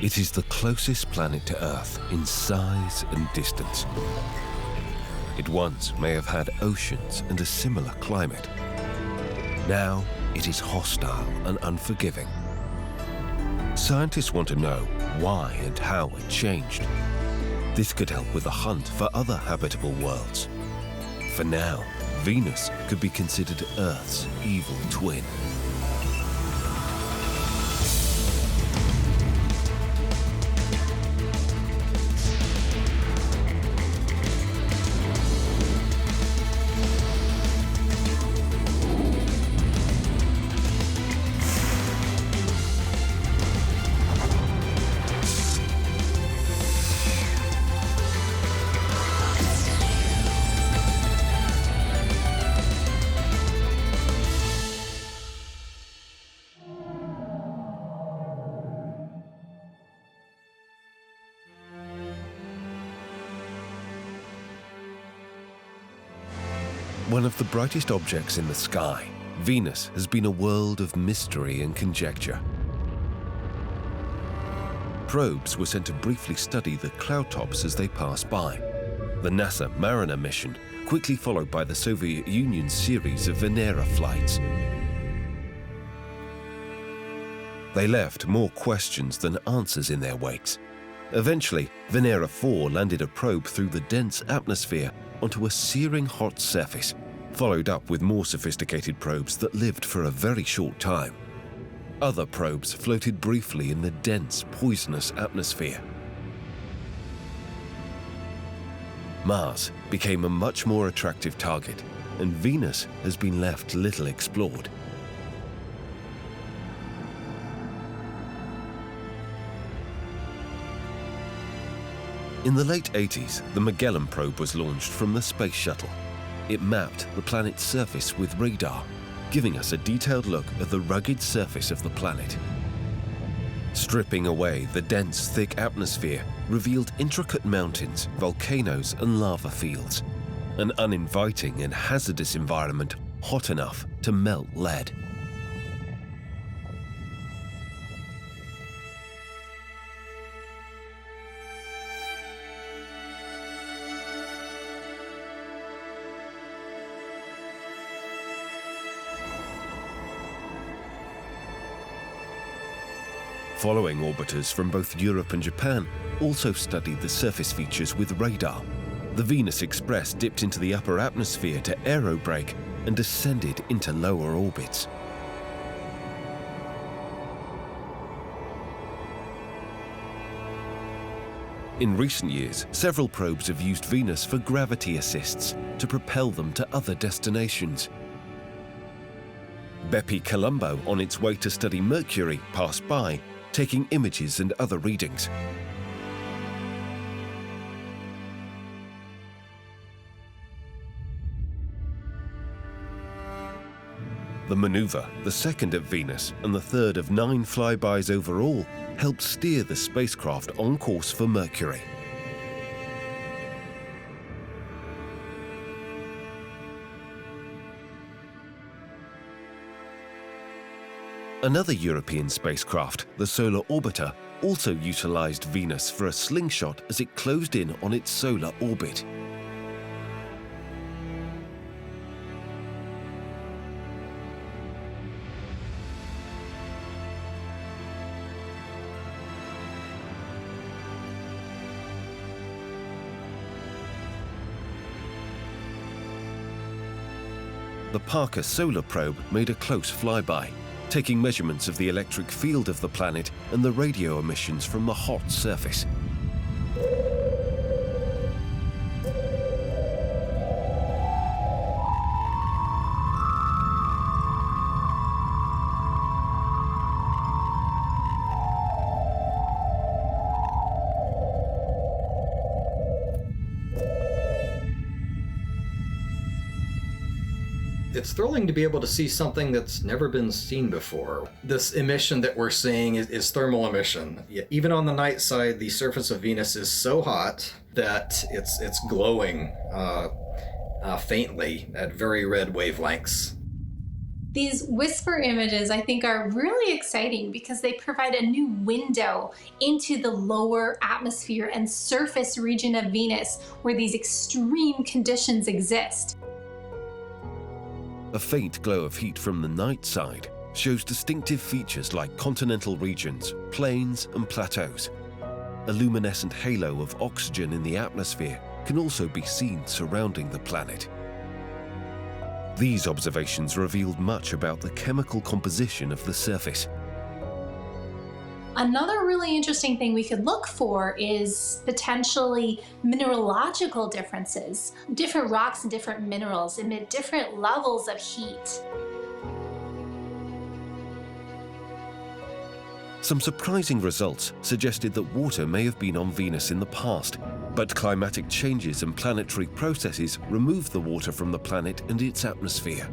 It is the closest planet to Earth in size and distance. It once may have had oceans and a similar climate. Now it is hostile and unforgiving. Scientists want to know why and how it changed. This could help with the hunt for other habitable worlds. For now, Venus could be considered Earth's evil twin. One of the brightest objects in the sky, Venus has been a world of mystery and conjecture. Probes were sent to briefly study the cloud tops as they passed by. The NASA Mariner mission, quickly followed by the Soviet Union's series of Venera flights. They left more questions than answers in their wakes. Eventually, Venera 4 landed a probe through the dense atmosphere onto a searing hot surface, followed up with more sophisticated probes that lived for a very short time. Other probes floated briefly in the dense, poisonous atmosphere. Mars became a much more attractive target, and Venus has been left little explored. In the late 80s, the Magellan probe was launched from the Space Shuttle. It mapped the planet's surface with radar, giving us a detailed look at the rugged surface of the planet. Stripping away the dense, thick atmosphere revealed intricate mountains, volcanoes, and lava fields, an uninviting and hazardous environment hot enough to melt lead. Following orbiters from both Europe and Japan also studied the surface features with radar. The Venus Express dipped into the upper atmosphere to aerobrake and descended into lower orbits. In recent years, several probes have used Venus for gravity assists to propel them to other destinations. Bepi Colombo, on its way to study Mercury, passed by, taking images and other readings. The maneuver, the second at Venus and the third of 9 flybys overall, helped steer the spacecraft on course for Mercury. Another European spacecraft, the Solar Orbiter, also utilized Venus for a slingshot as it closed in on its solar orbit. The Parker Solar Probe made a close flyby, taking measurements of the electric field of the planet and the radio emissions from the hot surface. It's thrilling to be able to see something that's never been seen before. This emission that we're seeing is thermal emission. Even on the night side, the surface of Venus is so hot that it's glowing faintly at very red wavelengths. These whisper images, I think, are really exciting because they provide a new window into the lower atmosphere and surface region of Venus where these extreme conditions exist. A faint glow of heat from the night side shows distinctive features like continental regions, plains, and plateaus. A luminescent halo of oxygen in the atmosphere can also be seen surrounding the planet. These observations revealed much about the chemical composition of the surface. Another really interesting thing we could look for is potentially mineralogical differences. Different rocks and different minerals emit different levels of heat. Some surprising results suggested that water may have been on Venus in the past, but climatic changes and planetary processes removed the water from the planet and its atmosphere.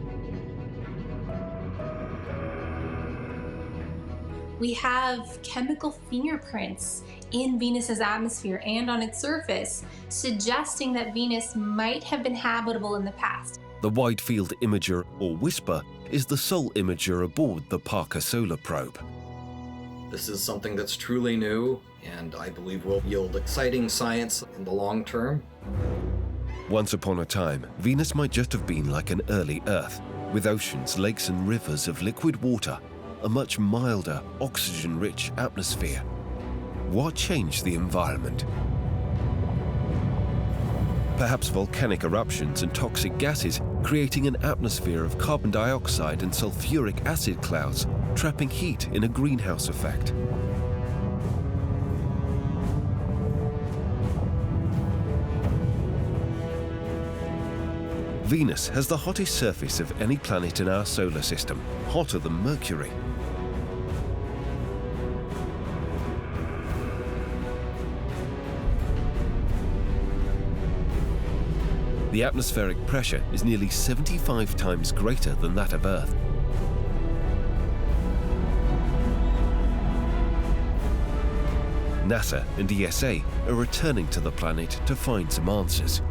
We have chemical fingerprints in Venus's atmosphere and on its surface, suggesting that Venus might have been habitable in the past. The Wide Field Imager, or WISPR, is the sole imager aboard the Parker Solar Probe. This is something that's truly new, and I believe will yield exciting science in the long term. Once upon a time, Venus might just have been like an early Earth, with oceans, lakes, and rivers of liquid water, a much milder, oxygen-rich atmosphere. What changed the environment? Perhaps volcanic eruptions and toxic gases creating an atmosphere of carbon dioxide and sulfuric acid clouds, trapping heat in a greenhouse effect. Venus has the hottest surface of any planet in our solar system, hotter than Mercury. The atmospheric pressure is nearly 75 times greater than that of Earth. NASA and ESA are returning to the planet to find some answers.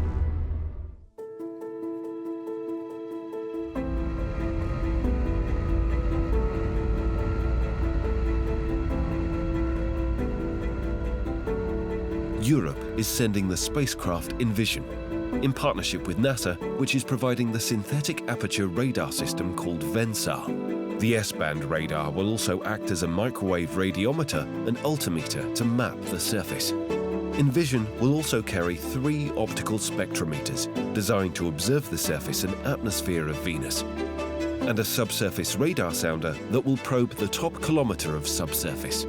Europe is sending the spacecraft EnVision, in partnership with NASA, which is providing the synthetic aperture radar system called VENSAR. The S-band radar will also act as a microwave radiometer and altimeter to map the surface. EnVision will also carry 3 optical spectrometers designed to observe the surface and atmosphere of Venus, and a subsurface radar sounder that will probe the top kilometer of subsurface.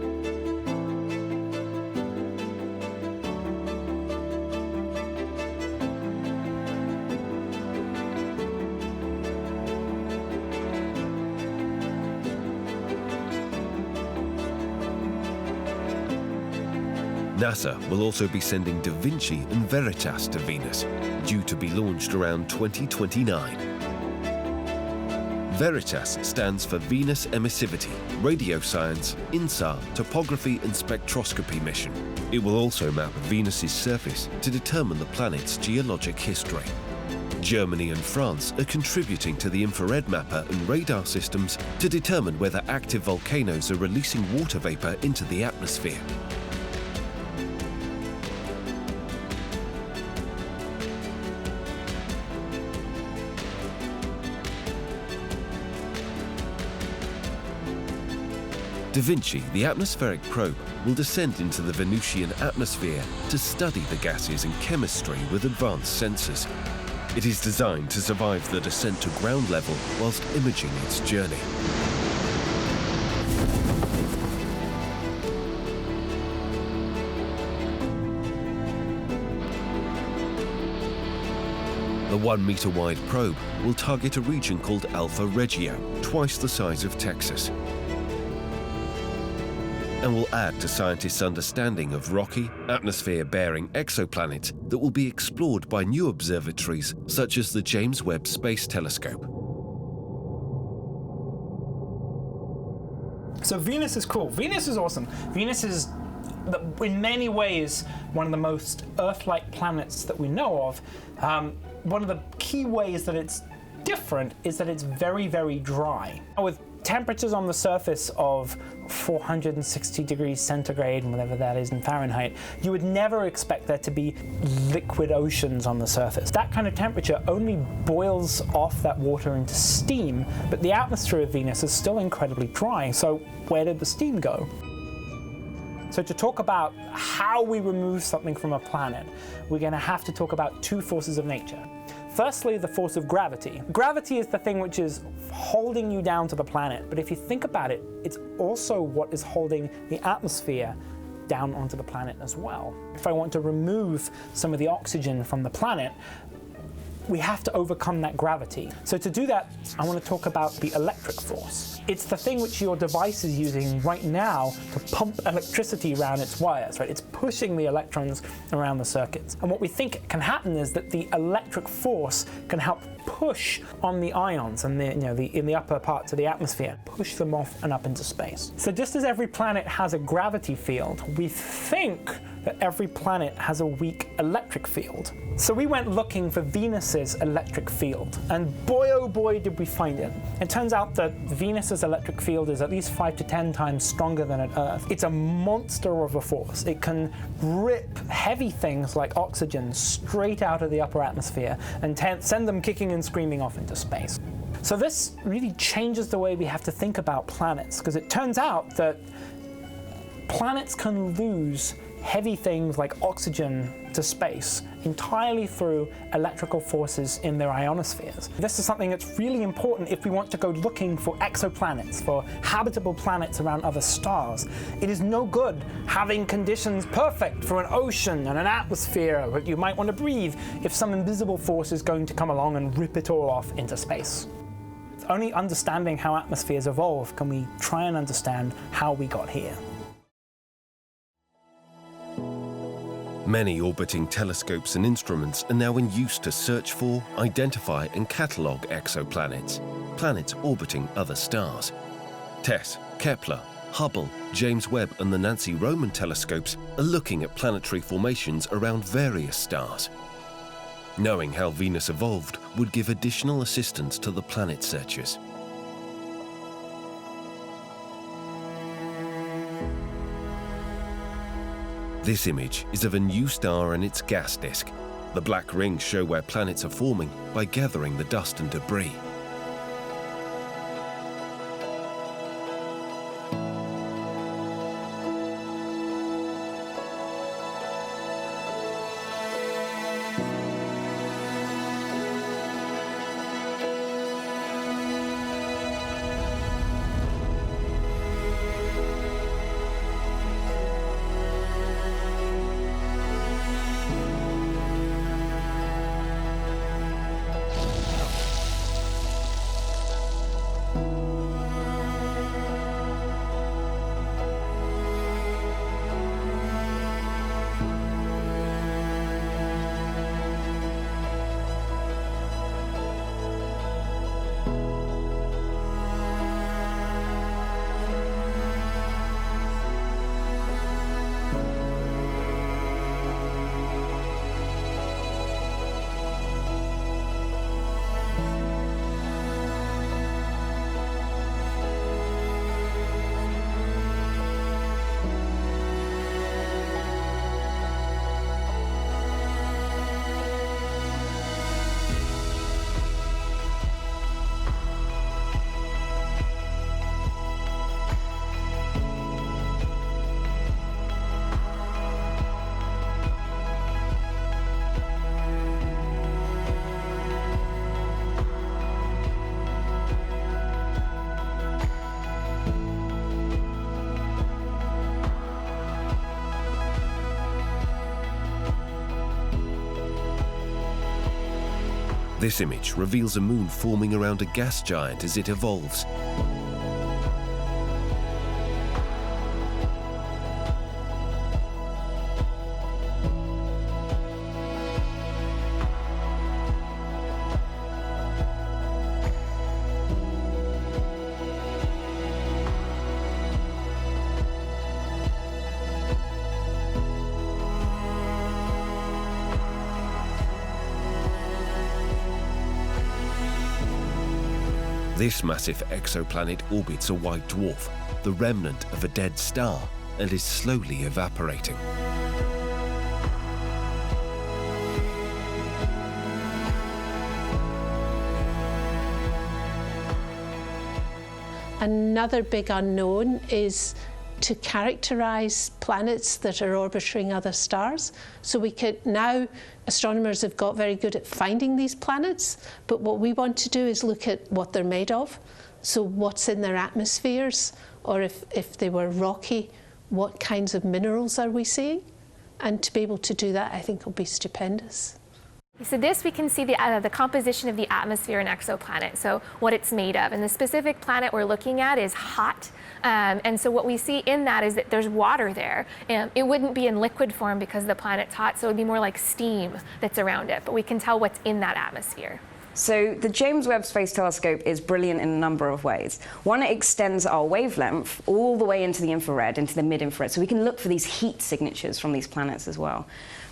NASA will also be sending DaVinci and Veritas to Venus, due to be launched around 2029. Veritas stands for Venus Emissivity, Radio Science, INSAR, Topography and Spectroscopy mission. It will also map Venus's surface to determine the planet's geologic history. Germany and France are contributing to the infrared mapper and radar systems to determine whether active volcanoes are releasing water vapor into the atmosphere. DaVinci, the atmospheric probe, will descend into the Venusian atmosphere to study the gases and chemistry with advanced sensors. It is designed to survive the descent to ground level whilst imaging its journey. The 1-meter-wide probe will target a region called Alpha Regio, twice the size of Texas, and will add to scientists' understanding of rocky, atmosphere-bearing exoplanets that will be explored by new observatories such as the James Webb Space Telescope. So Venus is cool. Venus is awesome. Venus is, in many ways, one of the most Earth-like planets that we know of. One of the key ways that it's different is that it's very, very dry. With temperatures on the surface of 460 degrees centigrade, whatever that is in Fahrenheit, you would never expect there to be liquid oceans on the surface. That kind of temperature only boils off that water into steam, but the atmosphere of Venus is still incredibly dry, so where did the steam go? So to talk about how we remove something from a planet, we're going to have to talk about two forces of nature. Firstly, the force of gravity. Gravity is the thing which is holding you down to the planet, but if you think about it, it's also what is holding the atmosphere down onto the planet as well. If I want to remove some of the oxygen from the planet, we have to overcome that gravity. So to do that, I want to talk about the electric force. It's the thing which your device is using right now to pump electricity around its wires, right? It's pushing the electrons around the circuits. And what we think can happen is that the electric force can help push on the ions and in the upper parts of the atmosphere, push them off and up into space. So just as every planet has a gravity field, we think that every planet has a weak electric field. So we went looking for Venus's electric field, and boy oh boy did we find it. It turns out that Venus's electric field is at least 5 to 10 times stronger than at Earth. It's a monster of a force. It can rip heavy things like oxygen straight out of the upper atmosphere and send them kicking and screaming off into space. So this really changes the way we have to think about planets, because it turns out that planets can lose heavy things like oxygen to space entirely through electrical forces in their ionospheres. This is something that's really important if we want to go looking for exoplanets, for habitable planets around other stars. It is no good having conditions perfect for an ocean and an atmosphere that you might want to breathe if some invisible force is going to come along and rip it all off into space. Only understanding how atmospheres evolve can we try and understand how we got here. Many orbiting telescopes and instruments are now in use to search for, identify and catalogue exoplanets, planets orbiting other stars. TESS, Kepler, Hubble, James Webb and the Nancy Roman telescopes are looking at planetary formations around various stars. Knowing how Venus evolved would give additional assistance to the planet searchers. This image is of a new star and its gas disk. The black rings show where planets are forming by gathering the dust and debris. This image reveals a moon forming around a gas giant as it evolves. This massive exoplanet orbits a white dwarf, the remnant of a dead star, and is slowly evaporating. Another big unknown is to characterize planets that are orbiting other stars. So now astronomers have got very good at finding these planets, but what we want to do is look at what they're made of. So what's in their atmospheres, or if they were rocky, what kinds of minerals are we seeing? And to be able to do that, I think will be stupendous. So this, we can see the composition of the atmosphere in exoplanet, so what it's made of. And the specific planet we're looking at is hot. And so what we see in that is that there's water there. It wouldn't be in liquid form because the planet's hot, so it would be more like steam that's around it. But we can tell what's in that atmosphere. So the James Webb Space Telescope is brilliant in a number of ways. One, it extends our wavelength all the way into the infrared, into the mid-infrared, so we can look for these heat signatures from these planets as well.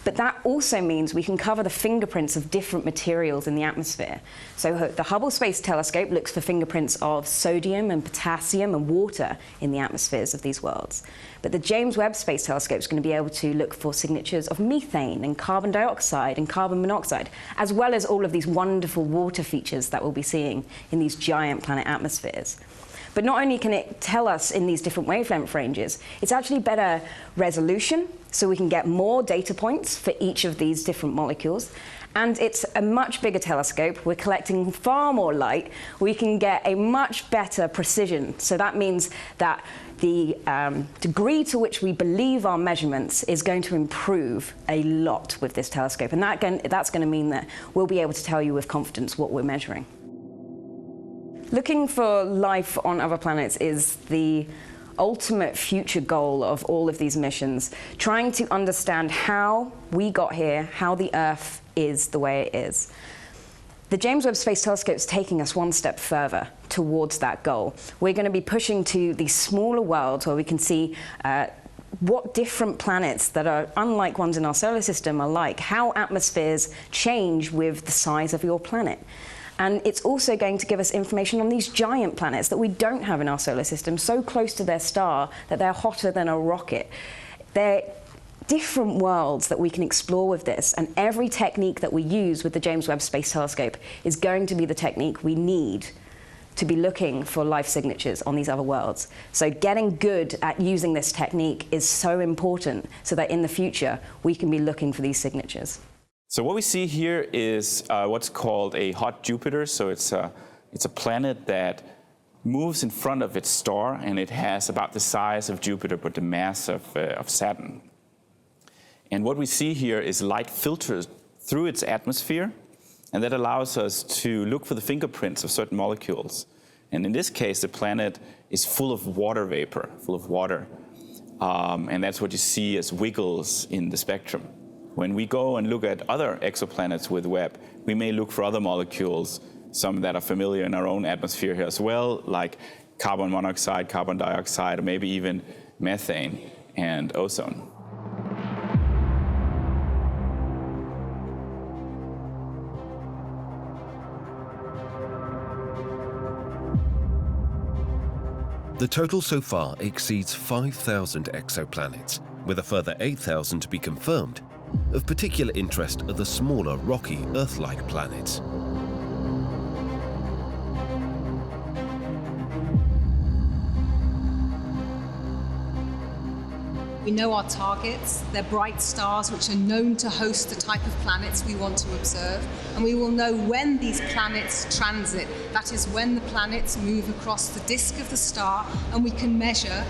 But that also means we can cover the fingerprints of different materials in the atmosphere. So the Hubble Space Telescope looks for fingerprints of sodium and potassium and water in the atmospheres of these worlds. But the James Webb Space Telescope is going to be able to look for signatures of methane and carbon dioxide and carbon monoxide, as well as all of these wonderful water features that we'll be seeing in these giant planet atmospheres. But not only can it tell us in these different wavelength ranges, it's actually better resolution, so we can get more data points for each of these different molecules. And it's a much bigger telescope. We're collecting far more light. We can get a much better precision. So that means that the degree to which we believe our measurements is going to improve a lot with this telescope. And that's going to mean that we'll be able to tell you with confidence what we're measuring. Looking for life on other planets is the ultimate future goal of all of these missions, trying to understand how we got here, how the Earth is the way it is. The James Webb Space Telescope is taking us one step further towards that goal. We're going to be pushing to these smaller worlds where we can see what different planets that are unlike ones in our solar system are like, how atmospheres change with the size of your planet. And it's also going to give us information on these giant planets that we don't have in our solar system, so close to their star that they're hotter than a rocket. They're different worlds that we can explore with this, and every technique that we use with the James Webb Space Telescope is going to be the technique we need to be looking for life signatures on these other worlds. So getting good at using this technique is so important so that in the future we can be looking for these signatures. So what we see here is what's called a hot Jupiter. So it's a planet that moves in front of its star, and it has about the size of Jupiter but the mass of Saturn. And what we see here is light filters through its atmosphere, and that allows us to look for the fingerprints of certain molecules. And in this case, the planet is full of water vapor, full of water. And that's what you see as wiggles in the spectrum. When we go and look at other exoplanets with Webb, we may look for other molecules, some that are familiar in our own atmosphere here as well, like carbon monoxide, carbon dioxide, or maybe even methane and ozone. The total so far exceeds 5,000 exoplanets, with a further 8,000 to be confirmed. Of particular interest are the smaller, rocky, Earth-like planets. We know our targets, they're bright stars which are known to host the type of planets we want to observe, and we will know when these planets transit, that is when the planets move across the disk of the star, and we can measure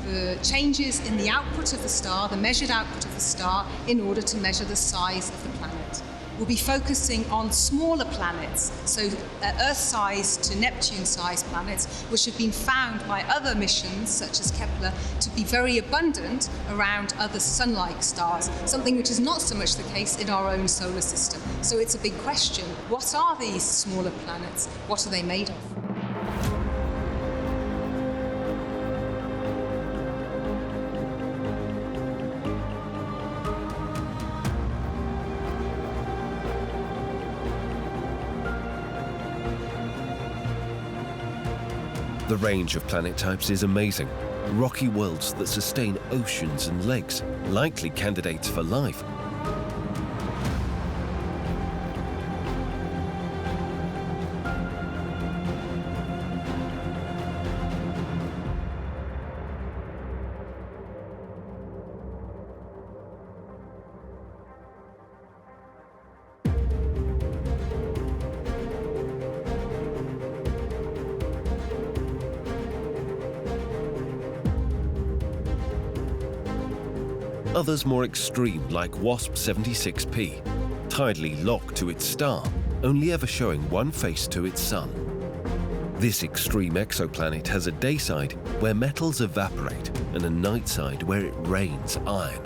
the changes in the output of the star, the measured output of the star, in order to measure the size of the planet. We'll be focusing on smaller planets, so Earth-sized to Neptune-sized planets, which have been found by other missions, such as Kepler, to be very abundant around other sun-like stars, something which is not so much the case in our own solar system. So it's a big question. What are these smaller planets? What are they made of? The range of planet types is amazing. Rocky worlds that sustain oceans and lakes, likely candidates for life. Others more extreme, like WASP 76P, tidally locked to its star, only ever showing one face to its sun. This extreme exoplanet has a day side where metals evaporate and a night side where it rains iron.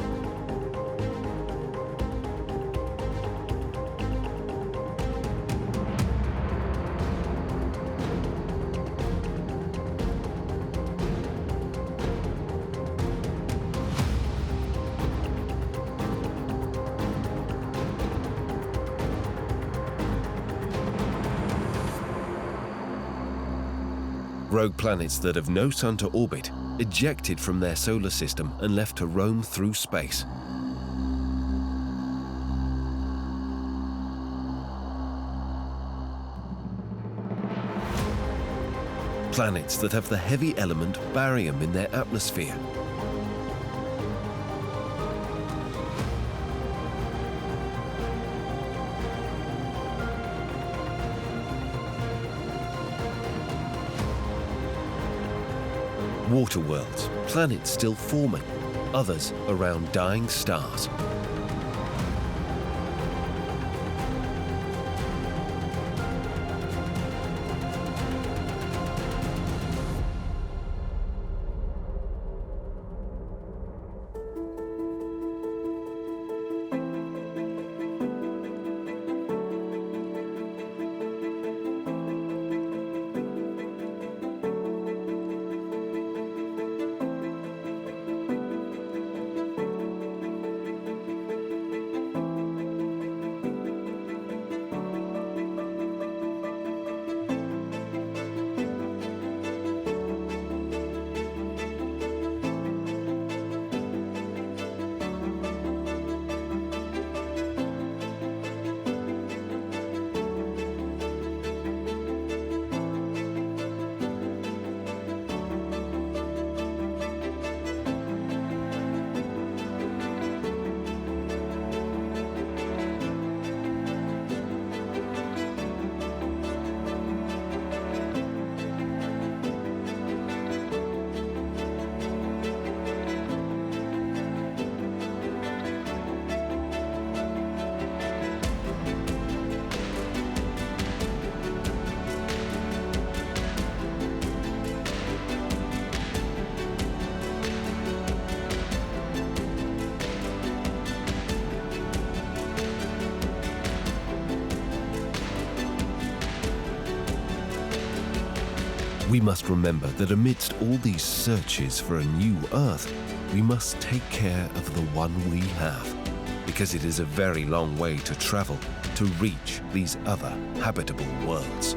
Rogue planets that have no sun to orbit, ejected from their solar system and left to roam through space. Planets that have the heavy element barium in their atmosphere. Water worlds, planets still forming, others around dying stars. We must remember that amidst all these searches for a new Earth, we must take care of the one we have, because it is a very long way to travel to reach these other habitable worlds.